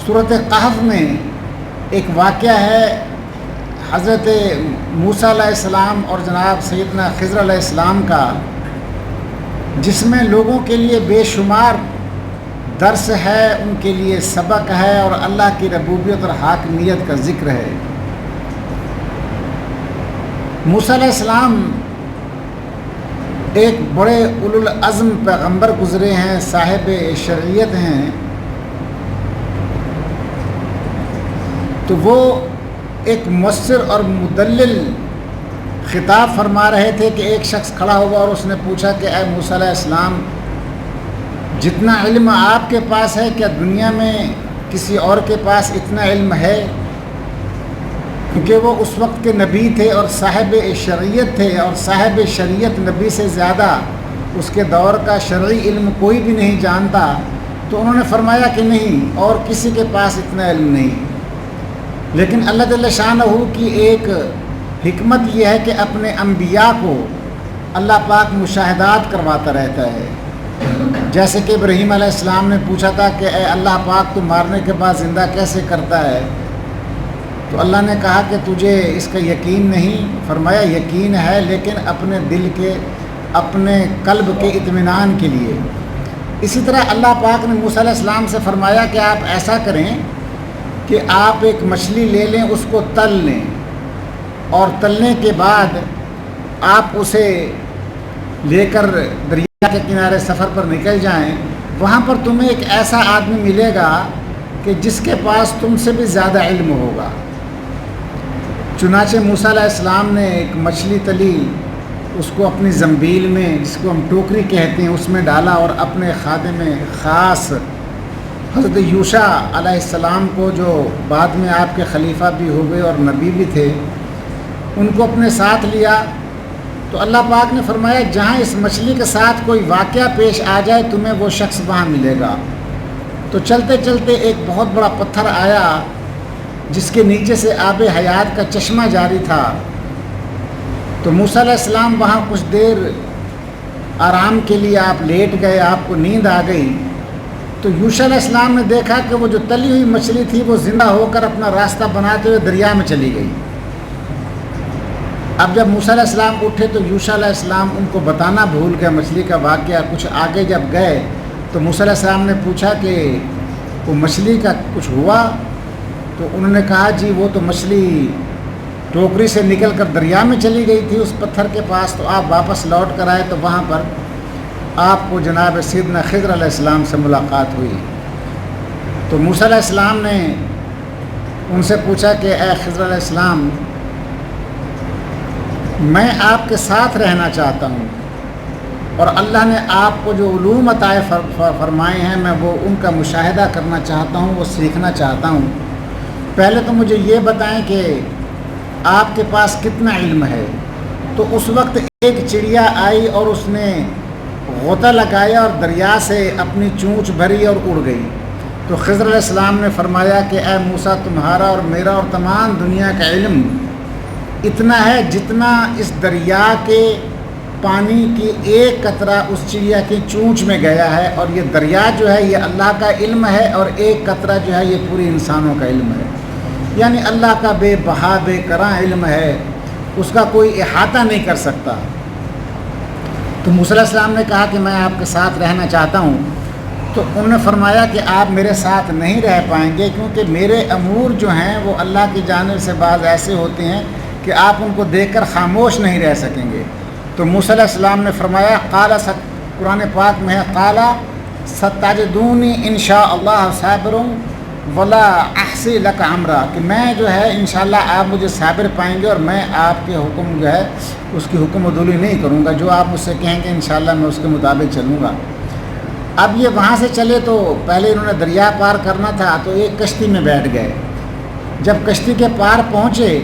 سورۃ کہف میں ایک واقعہ ہے حضرت موسیٰ علیہ السلام اور جناب سیدنا خضر علیہ السلام کا، جس میں لوگوں کے لیے بے شمار درس ہے، ان کے لیے سبق ہے، اور اللہ کی ربوبیت اور حاکمیت کا ذکر ہے۔ موسیٰ علیہ السلام ایک بڑے اولو العزم پیغمبر گزرے ہیں، صاحب شریعت ہیں، تو وہ ایک مؤثر اور مدلل خطاب فرما رہے تھے کہ ایک شخص کھڑا ہوا اور اس نے پوچھا کہ اے موسیٰ علیہ السلام، جتنا علم آپ کے پاس ہے کیا دنیا میں کسی اور کے پاس اتنا علم ہے؟ کیونکہ وہ اس وقت کے نبی تھے اور صاحب شریعت تھے، اور صاحب شریعت نبی سے زیادہ اس کے دور کا شرعی علم کوئی بھی نہیں جانتا۔ تو انہوں نے فرمایا کہ نہیں، اور کسی کے پاس اتنا علم نہیں۔ لیکن اللہ جل شانہ کی ایک حکمت یہ ہے کہ اپنے انبیاء کو اللہ پاک مشاہدات کرواتا رہتا ہے۔ جیسے کہ ابراہیم علیہ السلام نے پوچھا تھا کہ اے اللہ پاک، تو مارنے کے بعد زندہ کیسے کرتا ہے؟ تو اللہ نے کہا کہ تجھے اس کا یقین نہیں؟ فرمایا یقین ہے، لیکن اپنے دل کے، اپنے قلب کے اطمینان کے لیے۔ اسی طرح اللہ پاک نے موسیٰ علیہ السلام سے فرمایا کہ آپ ایسا کریں کہ آپ ایک مچھلی لے لیں، اس کو تل لیں، اور تلنے کے بعد آپ اسے لے کر دریا کے کنارے سفر پر نکل جائیں۔ وہاں پر تمہیں ایک ایسا آدمی ملے گا کہ جس کے پاس تم سے بھی زیادہ علم ہوگا۔ چنانچہ موسیٰ علیہ السلام نے ایک مچھلی تلی، اس کو اپنی زنبیل میں، جس کو ہم ٹوکری کہتے ہیں، اس میں ڈالا، اور اپنے خادم خاص حضرت یوشع علیہ السلام کو، جو بعد میں آپ کے خلیفہ بھی ہو گئے اور نبی بھی تھے، ان کو اپنے ساتھ لیا۔ تو اللہ پاک نے فرمایا جہاں اس مچھلی کے ساتھ کوئی واقعہ پیش آ جائے تمہیں وہ شخص وہاں ملے گا۔ تو چلتے چلتے ایک بہت بڑا پتھر آیا جس کے نیچے سے آب حیات کا چشمہ جاری تھا۔ تو موسیٰ علیہ السلام وہاں کچھ دیر آرام کے لیے آپ لیٹ گئے، آپ کو نیند آ گئی۔ تو یوشع علیہ السلام نے دیکھا کہ وہ جو تلی ہوئی مچھلی تھی وہ زندہ ہو کر اپنا راستہ بناتے ہوئے دریا میں چلی گئی۔ اب جب موسیٰ علیہ السلام اٹھے تو یوشع علیہ السلام ان کو بتانا بھول گئے مچھلی کا واقعہ۔ کچھ آگے جب گئے تو موسیٰ علیہ السلام نے پوچھا کہ وہ مچھلی کا کچھ ہوا؟ تو انہوں نے کہا جی وہ تو مچھلی ٹوکری سے نکل کر دریا میں چلی گئی تھی اس پتھر کے پاس۔ تو آپ واپس لوٹ کر آئے تو وہاں پر آپ کو جناب سیدنا خضر علیہ السلام سے ملاقات ہوئی۔ تو موسیٰ علیہ السلام نے ان سے پوچھا کہ اے خضر علیہ السلام، میں آپ کے ساتھ رہنا چاہتا ہوں، اور اللہ نے آپ کو جو علوم عطا فرمائے ہیں میں وہ ان کا مشاہدہ کرنا چاہتا ہوں، وہ سیکھنا چاہتا ہوں۔ پہلے تو مجھے یہ بتائیں کہ آپ کے پاس کتنا علم ہے؟ تو اس وقت ایک چڑیا آئی اور اس نے غوطہ لگایا اور دریا سے اپنی چونچ بھری اور اڑ گئی۔ تو خضر علیہ السلام نے فرمایا کہ اے موسیٰ، تمہارا اور میرا اور تمام دنیا کا علم اتنا ہے جتنا اس دریا کے پانی کی ایک قطرہ اس چڑیا کی چونچ میں گیا ہے، اور یہ دریا جو ہے یہ اللہ کا علم ہے، اور ایک قطرہ جو ہے یہ پوری انسانوں کا علم ہے۔ یعنی اللہ کا بے بہا بے کراں علم ہے، اس کا کوئی احاطہ نہیں کر سکتا۔ تو موسیٰ علیہ السلام نے کہا کہ میں آپ کے ساتھ رہنا چاہتا ہوں۔ تو انہوں نے فرمایا کہ آپ میرے ساتھ نہیں رہ پائیں گے، کیونکہ میرے امور جو ہیں وہ اللہ کی جانب سے بعض ایسے ہوتے ہیں کہ آپ ان کو دیکھ کر خاموش نہیں رہ سکیں گے۔ تو موسیٰ علیہ السلام نے فرمایا قرآن پاک میں ہے قال ستجدونی ان شاء اللہ صابر ولا احصی لک امرا، کہ میں جو ہے انشاءاللہ آپ مجھے صابر پائیں گے، اور میں آپ کے حکم جو ہے اس کی حکم عدولی نہیں کروں گا، جو آپ مجھ سے کہیں گے انشاءاللہ میں اس کے مطابق چلوں گا۔ اب یہ وہاں سے چلے تو پہلے انہوں نے دریا پار کرنا تھا، تو ایک کشتی میں بیٹھ گئے۔ جب کشتی کے پار پہنچے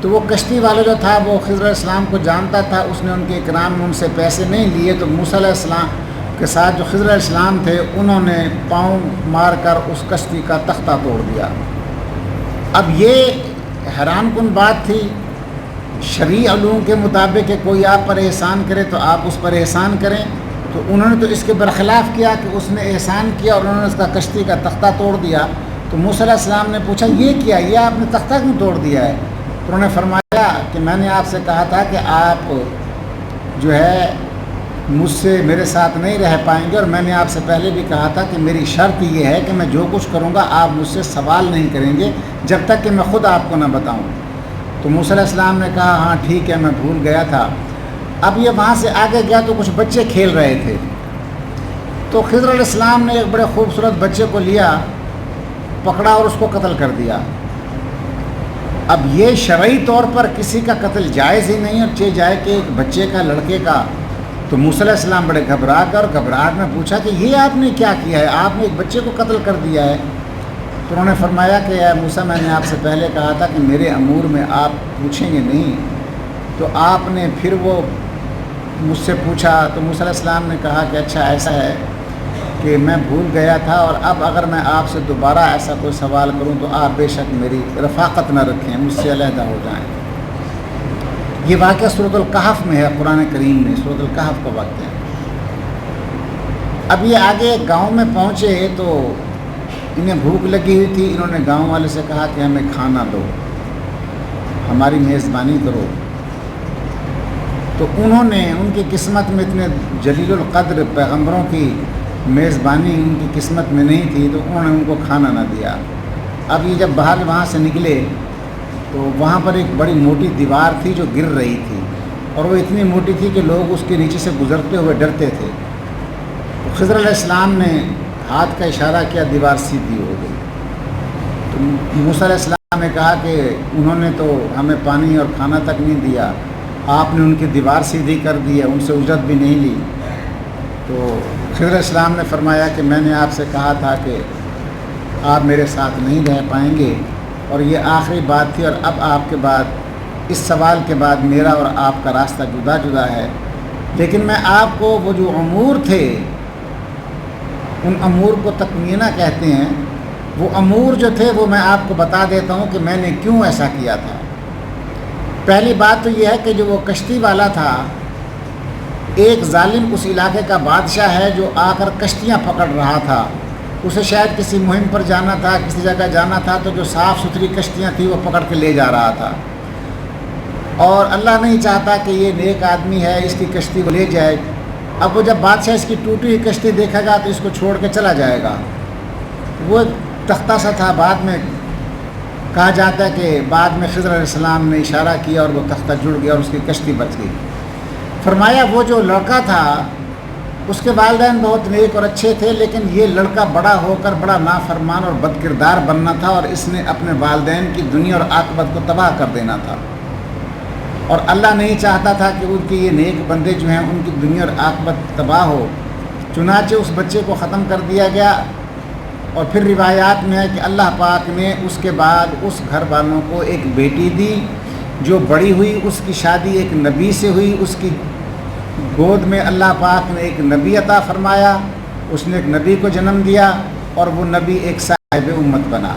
تو وہ کشتی والا جو تھا وہ خضر علیہ السلام کو جانتا تھا، اس نے ان کے اکرام میں ان سے پیسے نہیں لیے۔ تو موسیٰ علیہ السلام کے ساتھ جو خضر علیہ السلام تھے انہوں نے پاؤں مار کر اس کشتی کا تختہ توڑ دیا۔ اب یہ حیران کن بات تھی، شرعی علوم کے مطابق کہ کوئی آپ پر احسان کرے تو آپ اس پر احسان کریں، تو انہوں نے تو اس کے برخلاف کیا کہ اس نے احسان کیا اور انہوں نے اس کا کشتی کا تختہ توڑ دیا۔ تو موسیٰ علیہ السلام نے پوچھا یہ کیا، یہ آپ نے تختہ کیوں توڑ دیا ہے؟ تو انہوں نے فرمایا کہ میں نے آپ سے کہا تھا کہ آپ جو ہے مجھ سے میرے ساتھ نہیں رہ پائیں گے، اور میں نے آپ سے پہلے بھی کہا تھا کہ میری شرط یہ ہے کہ میں جو کچھ کروں گا آپ مجھ سے سوال نہیں کریں گے جب تک کہ میں خود آپ کو نہ بتاؤں۔ تو موسیٰ علیہ السلام نے کہا ہاں ٹھیک ہے، میں بھول گیا تھا۔ اب یہ وہاں سے آگے گیا تو کچھ بچے کھیل رہے تھے، تو خضر علیہ السلام نے ایک بڑے خوبصورت بچے کو لیا، پکڑا اور اس کو قتل کر دیا۔ اب یہ شرعی طور پر کسی کا قتل جائز ہی نہیں، اور جائے کہ ایک بچے کا، لڑکے کا۔ تو موسیٰ علیہ السلام بڑے گھبراہٹ میں پوچھا کہ یہ آپ نے کیا کیا ہے، آپ نے ایک بچے کو قتل کر دیا ہے۔ تو انہوں نے فرمایا کہ اے موسیٰ، میں نے آپ سے پہلے کہا تھا کہ میرے امور میں آپ پوچھیں گے نہیں، تو آپ نے پھر وہ مجھ سے پوچھا۔ تو موسیٰ علیہ السلام نے کہا کہ اچھا ایسا ہے کہ میں بھول گیا تھا، اور اب اگر میں آپ سے دوبارہ ایسا کوئی سوال کروں تو آپ بے شک میری رفاقت نہ رکھیں، مجھ سے علیحدہ ہو جائیں۔ یہ واقعہ سورۃ الکہف میں ہے، قرآن کریم میں سورۃ الکہف کا واقعہ ہے۔ اب یہ آگے گاؤں میں پہنچے تو انہیں بھوک لگی ہوئی تھی، انہوں نے گاؤں والے سے کہا کہ ہمیں کھانا دو، ہماری میزبانی کرو۔ تو انہوں نے، ان کی قسمت میں اتنے جلیل القدر پیغمبروں کی میزبانی ان کی قسمت میں نہیں تھی، تو انہوں نے ان کو کھانا نہ دیا۔ اب یہ جب باہر وہاں سے نکلے تو وہاں پر ایک بڑی موٹی دیوار تھی جو گر رہی تھی، اور وہ اتنی موٹی تھی کہ لوگ اس کے نیچے سے گزرتے ہوئے ڈرتے تھے۔ تو خضر علیہ السلام نے ہاتھ کا اشارہ کیا، دیوار سیدھی ہو گئی۔ تو موسیٰ علیہ السلام نے کہا کہ انہوں نے تو ہمیں پانی اور کھانا تک نہیں دیا، آپ نے ان کی دیوار سیدھی کر دی ہے، ان سے اجرت بھی نہیں لی۔ تو خضر علیہ السلام نے فرمایا کہ میں نے آپ سے کہا تھا کہ آپ میرے ساتھ نہیں رہ پائیں گے، اور یہ آخری بات تھی، اور اب آپ کے بعد اس سوال کے بعد میرا اور آپ کا راستہ جدا جدا ہے، لیکن میں آپ کو وہ جو امور تھے، ان امور کو تکمینہ کہتے ہیں، وہ امور جو تھے وہ میں آپ کو بتا دیتا ہوں کہ میں نے کیوں ایسا کیا تھا۔ پہلی بات تو یہ ہے کہ جو وہ کشتی والا تھا، ایک ظالم اس علاقے کا بادشاہ ہے جو آ کر کشتیاں پکڑ رہا تھا، اسے شاید کسی مہم پر جانا تھا، کسی جگہ جانا تھا، تو جو صاف ستھری کشتیاں تھیں وہ پکڑ کے لے جا رہا تھا، اور اللہ نہیں چاہتا کہ یہ نیک آدمی ہے اس کی کشتی وہ لے جائے۔ اب وہ جب بادشاہ اس کی ٹوٹی ہوئی کشتی دیکھے گا تو اس کو چھوڑ کے چلا جائے گا۔ وہ تختہ سا تھا، بعد میں کہا جاتا ہے کہ بعد میں خضر علیہ السلام نے اشارہ کیا اور وہ تختہ جڑ گیا اور اس کی کشتی بچ گئی۔ فرمایا وہ جو لڑکا تھا اس کے والدین بہت نیک اور اچھے تھے، لیکن یہ لڑکا بڑا ہو کر بڑا نافرمان اور بد کردار بننا تھا، اور اس نے اپنے والدین کی دنیا اور عاقبت کو تباہ کر دینا تھا، اور اللہ نہیں چاہتا تھا کہ ان کے یہ نیک بندے جو ہیں ان کی دنیا اور عاقبت تباہ ہو۔ چنانچہ اس بچے کو ختم کر دیا گیا، اور پھر روایات میں ہے کہ اللہ پاک نے اس کے بعد اس گھر والوں کو ایک بیٹی دی جو بڑی ہوئی، اس کی شادی ایک نبی سے ہوئی، اس کی گود میں اللہ پاک نے ایک نبی عطا فرمایا، اس نے ایک نبی کو جنم دیا، اور وہ نبی ایک صاحب امت بنا۔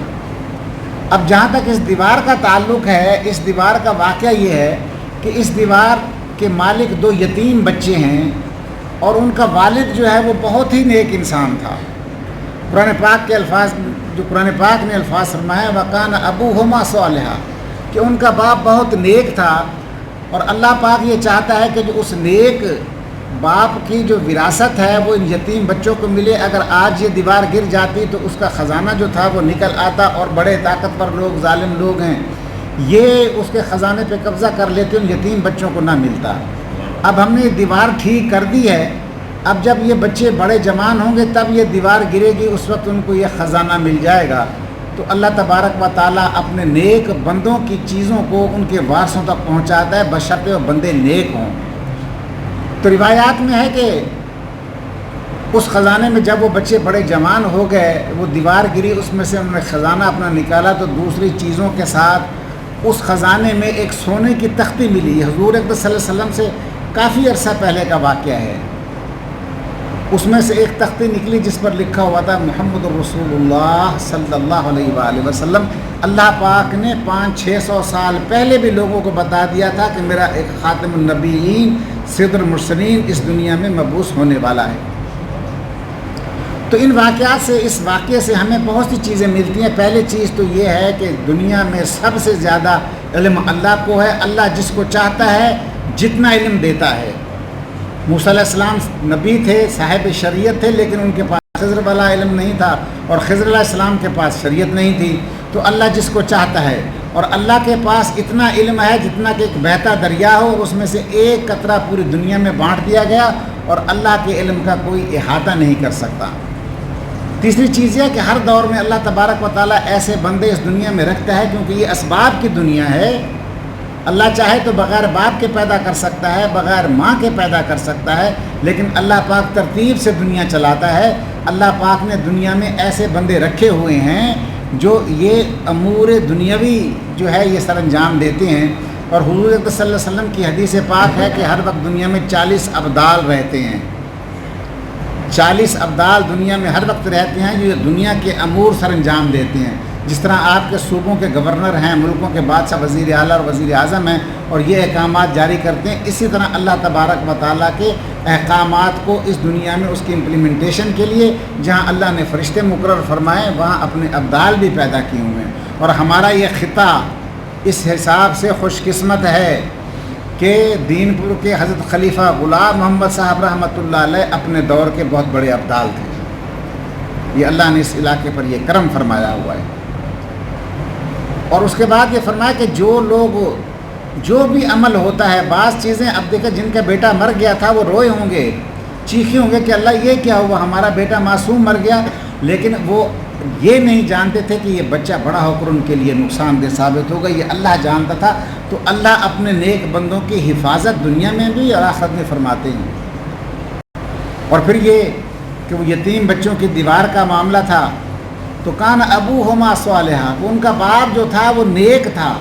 اب جہاں تک اس دیوار کا تعلق ہے، اس دیوار کا واقعہ یہ ہے کہ اس دیوار کے مالک دو یتیم بچے ہیں، اور ان کا والد جو ہے وہ بہت ہی نیک انسان تھا۔ قرآن پاک کے الفاظ، جو قرآن پاک نے الفاظ فرمایا وَقَانَ أَبُوهُمَا صَالِحًا، کہ ان کا باپ بہت نیک تھا، اور اللہ پاک یہ چاہتا ہے کہ جو اس نیک باپ کی جو وراثت ہے وہ ان یتیم بچوں کو ملے۔ اگر آج یہ دیوار گر جاتی تو اس کا خزانہ جو تھا وہ نکل آتا، اور بڑے طاقتور لوگ، ظالم لوگ ہیں، یہ اس کے خزانے پہ قبضہ کر لیتے، ان یتیم بچوں کو نہ ملتا۔ اب ہم نے دیوار ٹھیک کر دی ہے، اب جب یہ بچے بڑے جوان ہوں گے تب یہ دیوار گرے گی، اس وقت ان کو یہ خزانہ مل جائے گا۔ تو اللہ تبارک و تعالیٰ اپنے نیک بندوں کی چیزوں کو ان کے وارثوں تک پہنچاتا ہے، بشرطے وہ بندے نیک ہوں۔ تو روایات میں ہے کہ اس خزانے میں جب وہ بچے بڑے جوان ہو گئے، وہ دیوار گری، اس میں سے انہوں نے خزانہ اپنا نکالا، تو دوسری چیزوں کے ساتھ اس خزانے میں ایک سونے کی تختی ملی۔ حضور اقدس صلی اللہ علیہ وسلم سے کافی عرصہ پہلے کا واقعہ ہے۔ اس میں سے ایک تختی نکلی جس پر لکھا ہوا تھا محمد الرسول اللہ صلی اللہ علیہ وآلہ وسلم۔ اللہ پاک نے 500-600 سال پہلے بھی لوگوں کو بتا دیا تھا کہ میرا ایک خاتم النبیین سید المرسلین اس دنیا میں مبعوث ہونے والا ہے۔ تو ان واقعات سے، اس واقعے سے ہمیں بہت سی چیزیں ملتی ہیں۔ پہلی چیز تو یہ ہے کہ دنیا میں سب سے زیادہ علم اللہ کو ہے۔ اللہ جس کو چاہتا ہے جتنا علم دیتا ہے۔ موسیٰ علیہ السلام نبی تھے، صاحب شریعت تھے، لیکن ان کے پاس خضر والا علم نہیں تھا، اور خضر علیہ السلام کے پاس شریعت نہیں تھی۔ تو اللہ جس کو چاہتا ہے، اور اللہ کے پاس اتنا علم ہے جتنا کہ ایک بہتا دریا ہو، اس میں سے ایک قطرہ پوری دنیا میں بانٹ دیا گیا، اور اللہ کے علم کا کوئی احاطہ نہیں کر سکتا۔ تیسری چیز یہ کہ ہر دور میں اللہ تبارک و تعالیٰ ایسے بندے اس دنیا میں رکھتا ہے، کیونکہ یہ اسباب کی دنیا ہے۔ اللہ چاہے تو بغیر باپ کے پیدا کر سکتا ہے، بغیر ماں کے پیدا کر سکتا ہے، لیکن اللہ پاک ترتیب سے دنیا چلاتا ہے۔ اللہ پاک نے دنیا میں ایسے بندے رکھے ہوئے ہیں جو یہ امور دنیاوی جو ہے یہ سر انجام دیتے ہیں۔ اور حضور صلی اللہ علیہ وسلم کی حدیث پاک ہے کہ ہر وقت دنیا میں 40 ابدال رہتے ہیں۔ 40 ابدال دنیا میں ہر وقت رہتے ہیں جو دنیا کے امور سر انجام دیتے ہیں۔ جس طرح آپ کے صوبوں کے گورنر ہیں، ملکوں کے بادشاہ، وزیر اعلیٰ اور وزیر اعظم ہیں، اور یہ احکامات جاری کرتے ہیں، اسی طرح اللہ تبارک و تعالیٰ کے احکامات کو اس دنیا میں اس کی امپلیمنٹیشن کے لیے جہاں اللہ نے فرشتے مقرر فرمائے، وہاں اپنے ابدال بھی پیدا کیے ہوئے ہیں۔ اور ہمارا یہ خطہ اس حساب سے خوش قسمت ہے کہ دین پور کے حضرت خلیفہ غلام محمد صاحب رحمۃ اللہ علیہ اپنے دور کے بہت بڑے ابدال تھے۔ یہ اللہ نے اس علاقے پر یہ کرم فرمایا ہوا ہے۔ اور اس کے بعد یہ فرمایا کہ جو بھی عمل ہوتا ہے، بعض چیزیں اب دیکھیں جن کا بیٹا مر گیا تھا وہ روئے ہوں گے، چیخے ہوں گے کہ اللہ یہ کیا ہوا، ہمارا بیٹا معصوم مر گیا، لیکن وہ یہ نہیں جانتے تھے کہ یہ بچہ بڑا ہو کر ان کے لیے نقصان دہ ثابت ہوگا۔ یہ اللہ جانتا تھا۔ تو اللہ اپنے نیک بندوں کی حفاظت دنیا میں بھی اور آخرت میں فرماتے ہیں۔ اور پھر یہ کہ وہ یتیم بچوں کی دیوار کا معاملہ تھا، تو کان ابوہما صالحا، ان کا باپ جو تھا وہ نیک تھا۔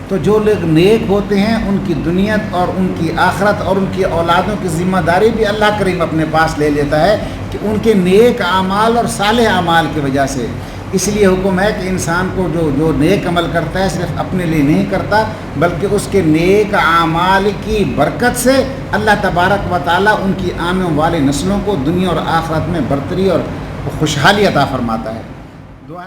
تو جو لوگ نیک ہوتے ہیں ان کی دنیا اور ان کی آخرت اور ان کی اولادوں کی ذمہ داری بھی اللہ کریم اپنے پاس لے لیتا ہے کہ ان کے نیک اعمال اور صالح اعمال کی وجہ سے۔ اس لیے حکم ہے کہ انسان کو جو نیک عمل کرتا ہے صرف اپنے لیے نہیں کرتا، بلکہ اس کے نیک اعمال کی برکت سے اللہ تبارک و تعالیٰ ان کی آنے والی نسلوں کو دنیا اور آخرت میں برتری اور خوشحالی عطا فرماتا ہے۔ دعا